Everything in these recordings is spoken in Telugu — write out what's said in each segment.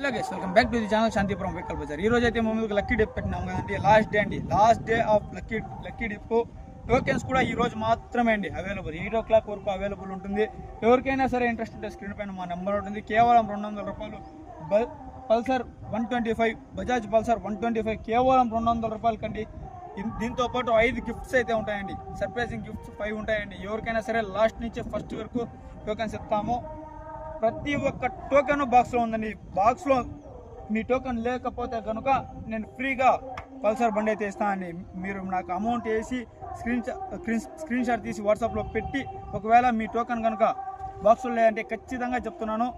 Welcome back to the channel Santhipuram vehicle bazaar. ఈ రోజు అయితే మా ముందుకు లక్కీ డిప్ పెట్టినాం కదండి. Last day of lucky dip. Tokens కూడా ఈ రోజు మాత్రమే అండి అవైలబుల్. 8 o'clock వరకు అవైలబుల్ ఉంటుంది. ఎవరికైనా సరే ఇంట్రెస్ట్ ఉంటే స్క్రీన్ పైన మా నెంబర్ ఉంటుంది. కేవలం 200 రూపాయలు. పల్సర్ 125, బజాజ్ పల్సర్ 125 కేవలం 200 రూపాయలు కండి. దీంతో పాటు 5 గిఫ్ట్స్ అయితే ఉంటాయండి. సర్ప్రైజింగ్ గిఫ్ట్స్ 5 ఉంటాయండి. ఎవరికైనా సరే లాస్ట్ నుంచి ఫస్ట్ వరకు టోకెన్స్ ఇస్తాము. ప్రతి ఒక్క టోకెన్ బాక్స్లో ఉందండి. బాక్స్లో మీ టోకెన్ లేకపోతే కనుక నేను ఫ్రీగా పల్సర్ బండి అయితే ఇస్తానండి. మీరు నాకు అమౌంట్ వేసి స్క్రీన్ షాట్ తీసి వాట్సాప్లో పెట్టి ఒకవేళ మీ టోకెన్ కనుక బాక్స్లో లేదంటే ఖచ్చితంగా చెప్తున్నాను,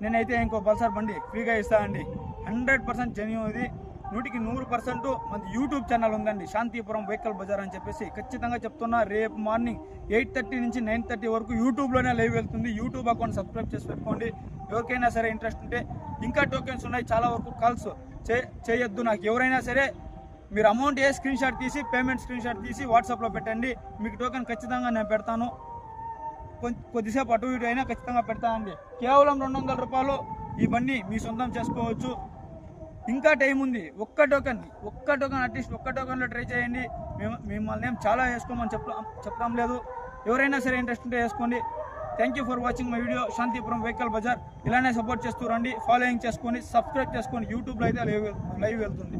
నేనైతే ఇంకో పల్సర్ బండి ఫ్రీగా ఇస్తానండి. 100% జెన్యూన్ ఇది. 100% మన యూట్యూబ్ ఛానల్ ఉందండి, శాంతిపురం వెహికల్ బజార్ అని చెప్పేసి. ఖచ్చితంగా చెప్తున్నా, రేపు మార్నింగ్ 8:30 నుంచి 9:30 వరకు యూట్యూబ్లోనే లైవ్ వెళ్తుంది. యూట్యూబ్ అకౌంట్ సబ్స్క్రైబ్ చేసి పెట్టుకోండి. ఎవరికైనా సరే ఇంట్రెస్ట్ ఉంటే. ఇంకా టోకెన్స్ ఉన్నాయి, చాలా వరకు కాల్స్ చేయొద్దు. నాకు ఎవరైనా సరే మీరు అమౌంట్ ఏ స్క్రీన్ షాట్ తీసి పేమెంట్ స్క్రీన్ షాట్ తీసి వాట్సాప్లో పెట్టండి. మీకు టోకెన్ ఖచ్చితంగా నేను పెడతాను. కొద్దిసేపు అటు ఇటు అయినా ఖచ్చితంగా పెడతానండి. కేవలం 200 రూపాయలు ఈ బండి మీ సొంతం చేసుకోవచ్చు. ఇంకా టైం ఉంది. ఒక్క టోకెన్ అట్లీస్ట్ ఒక్క టోకెన్లో ట్రై చేయండి. మిమ్మల్ని ఏం చాలా వేసుకోమని చెప్తాం లేదు. ఎవరైనా సరే ఇంట్రెస్ట్ ఉంటే వేసుకోండి. Thank you for watching my video. Shantipuram vehicle బజార్. ఇలానే సపోర్ట్ చేస్తూ రండి. ఫాలోయింగ్ చేసుకోండి, సబ్స్క్రైబ్ చేసుకోండి. యూట్యూబ్లో అయితే లైవ్ వెళ్తుంది.